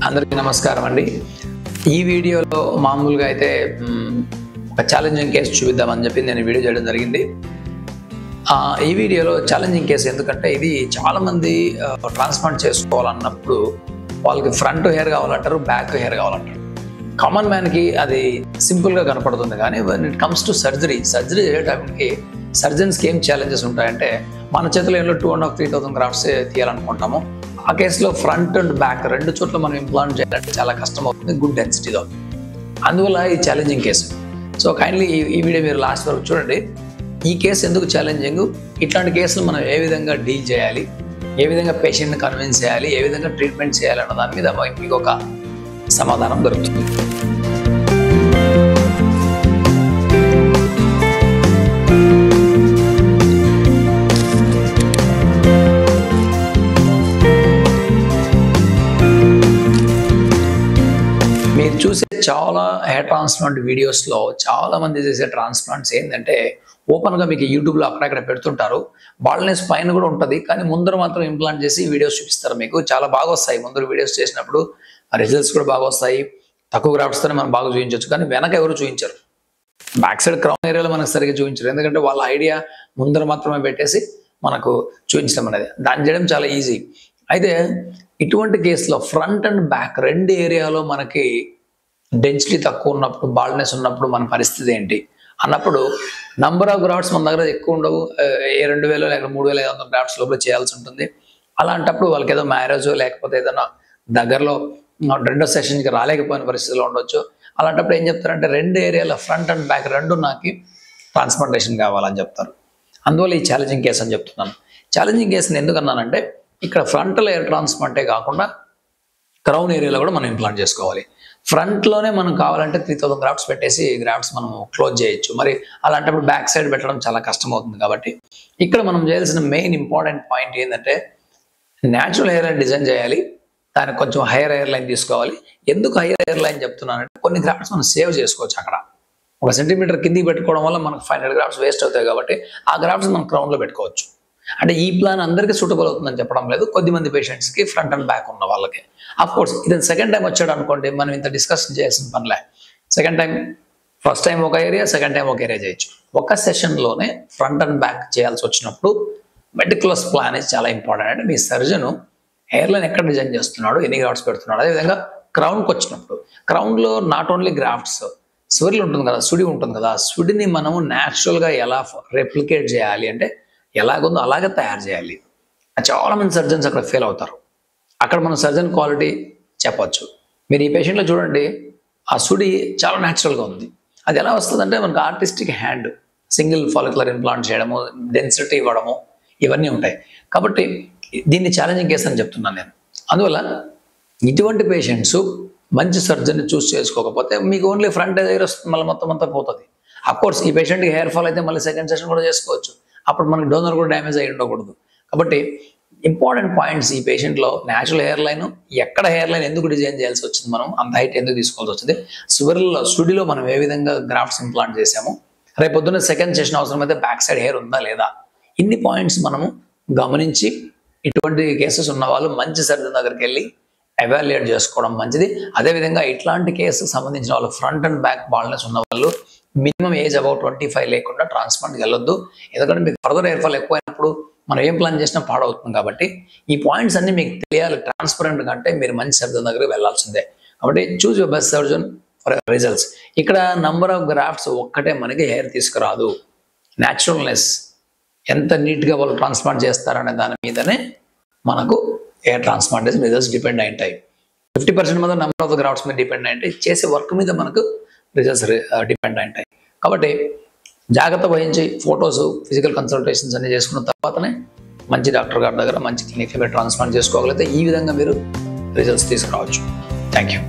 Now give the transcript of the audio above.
అందరికీ నమస్కారం అండి. ఈ వీడియోలో మామూలుగా అయితే ఒక ఛాలెంజింగ్ కేసు చూపిద్దామని చెప్పి నేను వీడియో చేయడం జరిగింది. ఈ వీడియోలో ఛాలెంజింగ్ కేసు ఎందుకంటే ఇది చాలామంది ట్రాన్స్ప్లాంట్ చేసుకోవాలన్నప్పుడు వాళ్ళకి ఫ్రంట్ హెయిర్ కావాలంటారు, బ్యాక్ హెయిర్ కావాలంటారు. కామన్ మ్యాన్కి అది సింపుల్గా కనపడుతుంది, కానీ when it comes to surgery చేయడానికి సర్జన్స్కి ఏం ఛాలెంజెస్ ఉంటాయంటే, మన చేతిలో ఏమో 2,500-3,000 గ్రాఫ్ట్స్ తీయాలనుకుంటాము. ఆ కేసులో ఫ్రంట్ అండ్ బ్యాక్ రెండు చోట్ల మనం ఇంప్లాంట్ చేయాలంటే చాలా కష్టం అవుతుంది, గుడ్ డెన్సిటీలో. అందువల్ల ఈ ఛాలెంజింగ్ కేసు. సో కైండ్లీ ఈ వీడియో మీరు లాస్ట్ వరకు చూడండి. ఈ కేసు ఎందుకు ఛాలెంజింగ్, ఇట్లాంటి కేసులు మనం ఏ విధంగా డీల్ చేయాలి, ఏ విధంగా పేషెంట్ని కన్విన్స్ చేయాలి, ఏ విధంగా ట్రీట్మెంట్ చేయాలి అన్న దాని మీద మీకు ఒక సమాధానం దొరుకుతుంది. మీరు చూసే చాలా హెయిర్ ట్రాన్స్ప్లాంట్ వీడియోస్లో చాలా మంది చేసే ట్రాన్స్ప్లాంట్స్ ఏంటంటే, ఓపెన్గా మీకు యూట్యూబ్లో అక్కడక్కడ పెడుతుంటారు. బాల్నెస్ పైన కూడా ఉంటుంది, కానీ ముందర మాత్రం ఇంప్లాంట్ చేసి వీడియోస్ చూపిస్తారు. మీకు చాలా బాగా వస్తాయి ముందర వీడియోస్ చేసినప్పుడు, రిజల్ట్స్ కూడా బాగా వస్తాయి. తక్కువ గ్రాఫ్ట్స్తోనే మనం బాగా చూపించవచ్చు, కానీ వెనక ఎవరు చూపించరు. బ్యాక్ సైడ్ క్రౌన్ ఏరియాలో మనకు సరిగ్గా చూపించరు, ఎందుకంటే వాళ్ళ ఐడియా ముందర మాత్రమే పెట్టేసి మనకు చూపించడం అనేది. దాన్ని చేయడం చాలా ఈజీ. అయితే ఇటువంటి కేసులో ఫ్రంట్ అండ్ బ్యాక్ రెండు ఏరియాలో మనకి డెన్సిటీ తక్కువ ఉన్నప్పుడు, బాల్నెస్ ఉన్నప్పుడు మన పరిస్థితి ఏంటి అన్నప్పుడు, నంబర్ ఆఫ్ గ్రాఫ్ట్స్ మన దగ్గర ఎక్కువ ఉండవు. 2,000 లేక 3,500 గ్రాఫ్ట్స్ లోపల చేయాల్సి ఉంటుంది. అలాంటప్పుడు వాళ్ళకి ఏదో మ్యారేజ్ లేకపోతే ఏదైనా దగ్గరలో రెండో సెషన్కి రాలేకపోయిన పరిస్థితిలో ఉండొచ్చు. అలాంటప్పుడు ఏం చెప్తారంటే, రెండు ఏరియాలో ఫ్రంట్ అండ్ బ్యాక్ రెండు నాకు ట్రాన్స్ప్లాంటేషన్ కావాలని చెప్తారు. అందువల్ల ఈ ఛాలెంజింగ్ కేసు అని చెప్తున్నాను. ఛాలెంజింగ్ కేసుని ఎందుకన్నానంటే, ఇక్కడ ఫ్రంట్లో ఎయిర్ ట్రాన్స్ప్లాంటే కాకుండా క్రౌన్ ఏరియాలో కూడా మనం ఇంప్లాంట్ చేసుకోవాలి. ఫ్రంట్లోనే మనం కావాలంటే 3,000 గ్రాఫ్ట్స్ పెట్టేసి గ్రాఫ్ట్స్ మనం క్లోజ్ చేయొచ్చు. మరి అలాంటప్పుడు బ్యాక్ సైడ్ పెట్టడం చాలా కష్టం అవుతుంది. కాబట్టి ఇక్కడ మనం చేయాల్సిన మెయిన్ ఇంపార్టెంట్ పాయింట్ ఏంటంటే, న్యాచురల్ హెయిర్ లైన్ డిజైన్ చేయాలి. దానికి కొంచెం హైయర్ హెయిర్ లైన్ తీసుకోవాలి. ఎందుకు హైయర్ హెయిర్ లైన్ చెప్తున్నానంటే, కొన్ని గ్రాఫ్ట్స్ మనం సేవ్ చేసుకోవచ్చు. అక్కడ 1 సెంటీమీటర్ కిందికి పెట్టుకోవడం వల్ల మనకు 500 గ్రాఫ్ట్స్ వేస్ట్ అవుతాయి. కాబట్టి ఆ గ్రాఫ్ట్స్ మనం క్రౌన్లో పెట్టుకోవచ్చు. అంటే ఈ ప్లాన్ అందరికీ సూటబుల్ అవుతుందని చెప్పడం లేదు, కొద్దిమంది పేషెంట్స్కి ఫ్రంట్ అండ్ బ్యాక్ ఉన్న వాళ్ళకి. అఫ్ కోర్స్ ఇది సెకండ్ టైం వచ్చాడు అనుకోండి, మనం ఇంత డిస్కషన్ చేయాల్సిన పనిలే. సెకండ్ టైం, ఫస్ట్ టైం ఒక ఏరియా, సెకండ్ టైం ఒక ఏరియా చేయొచ్చు. ఒక సెషన్లోనే ఫ్రంట్ అండ్ బ్యాక్ చేయాల్సి వచ్చినప్పుడు మెటిక్యులస్ ప్లాన్ ఇస్ చాలా ఇంపార్టెంట్. అంటే మీ సర్జను హెయిర్ లైన్ ఎక్కడ డిజైన్ చేస్తున్నాడు, ఎన్ని గ్రాఫ్ట్స్ పెడుతున్నాడు. అదేవిధంగా క్రౌన్కి వచ్చినప్పుడు, క్రౌన్లో నాట్ ఓన్లీ గ్రాఫ్ట్స్, స్విర్ల్ ఉంటుంది కదా, సుడి ఉంటుంది కదా, సుడిని మనము న్యాచురల్గా ఎలా రెప్లికేట్ చేయాలి అంటే, ఎలాగుందో అలాగే తయారు చేయాలి. చాలామంది సర్జన్స్ అక్కడ ఫెయిల్ అవుతారు. అక్కడ మనం సర్జన్ క్వాలిటీ చెప్పొచ్చు. మీరు ఈ పేషెంట్లో చూడండి, ఆ సుడి చాలా న్యాచురల్గా ఉంది. అది ఎలా వస్తుందంటే, మనకు artistic hand, single follicular implant చేయడము, డెన్సిటీ ఇవ్వడము, ఇవన్నీ ఉంటాయి. కాబట్టి దీన్ని ఛాలెంజింగ్ కేసు అని చెప్తున్నాను నేను. అందువల్ల ఇటువంటి పేషెంట్స్ మంచి సర్జన్ని చూస్ చేసుకోకపోతే మీకు ఓన్లీ ఫ్రంట్ హెయిర్ వస్తుంది, మళ్ళీ మొత్తం అంతా పోతుంది. అఫ్కోర్స్ ఈ పేషెంట్కి హెయిర్ ఫాల్ అయితే మళ్ళీ సెకండ్ సెషన్ కూడా చేసుకోవచ్చు. అప్పుడు మనకి డోనర్ కూడా డ్యామేజ్ అయ్యి ఉండకూడదు. కాబట్టి ఇంపార్టెంట్ పాయింట్స్ ఈ పేషెంట్లో, న్యాచురల్ హెయిర్ లైన్, ఎక్కడ హెయిర్ లైన్ ఎందుకు డిజైన్ చేయాల్సి వచ్చింది, మనం అంత హైట్ ఎందుకు తీసుకోవాల్సి వచ్చింది, స్టూడియోలో మనం ఏ విధంగా గ్రాఫ్ట్స్ ఇంప్లాంట్ చేసాము, రేపు పొద్దున్న సెకండ్ సెషన్ అవసరమైతే బ్యాక్ సైడ్ హెయిర్ ఉందా లేదా, ఇన్ని పాయింట్స్ మనము గమనించి ఇటువంటి కేసెస్ ఉన్న వాళ్ళు మంచి సర్జన్ దగ్గరికి వెళ్ళి ఎవాల్యుయేట్ చేసుకోవడం మంచిది. అదేవిధంగా ఇట్లాంటి కేసుకు సంబంధించిన వాళ్ళు ఫ్రంట్ అండ్ బ్యాక్ బాల్నెస్ ఉన్న వాళ్ళు మినిమం ఏజ్ అబౌట్ 25 లేకుండా ట్రాన్స్ప్లాంట్కి వెళ్ళొద్దు. ఎందుకంటే మీకు ఫర్దర్ హెయిర్ ఫాల్ ఎక్కువైనప్పుడు మనం ఏం ప్లాన్ చేసినా పాడవుతుంది. కాబట్టి ఈ పాయింట్స్ అన్ని మీకు తెలియాలి ట్రాన్స్పరెంట్ అంటే మీరు మంచి సర్జన్ దగ్గరికి వెళ్ళాల్సిందే. కాబట్టి choose your best surgeon for results. ఇక్కడ నంబర్ ఆఫ్ గ్రాఫ్ట్స్ ఒక్కటే మనకి హెయిర్ తీసుకురాదు. న్యాచురల్నెస్, ఎంత నీట్గా వాళ్ళు ట్రాన్స్ప్లాంట్ చేస్తారనే దాని మీదనే మనకు హెయిర్ ట్రాన్స్ప్లాంటేషన్ రిజల్ట్స్ డిపెండ్ అయి ఉంటాయి. 50% మీద నంబర్ ఆఫ్ ద గ్రాఫ్ట్స్ మీద డిపెండ్ అయి ఉంటాయి. చేసే వర్క్ మీద మనకు రిజల్ట్స్ డిపెండ్ అయి ఉంటాయి. కాబట్టి జాగ్రత్త వహించి ఫొటోస్, ఫిజికల్ కన్సల్టేషన్స్ అన్ని చేసుకున్న తర్వాతనే మంచి డాక్టర్ గారి దగ్గర మంచి క్లినిక్లో మీరు ట్రాన్స్ప్లాంట్ చేసుకోగలిగితే ఈ విధంగా మీరు రిజల్ట్స్ తీసుకురావచ్చు. Thank you.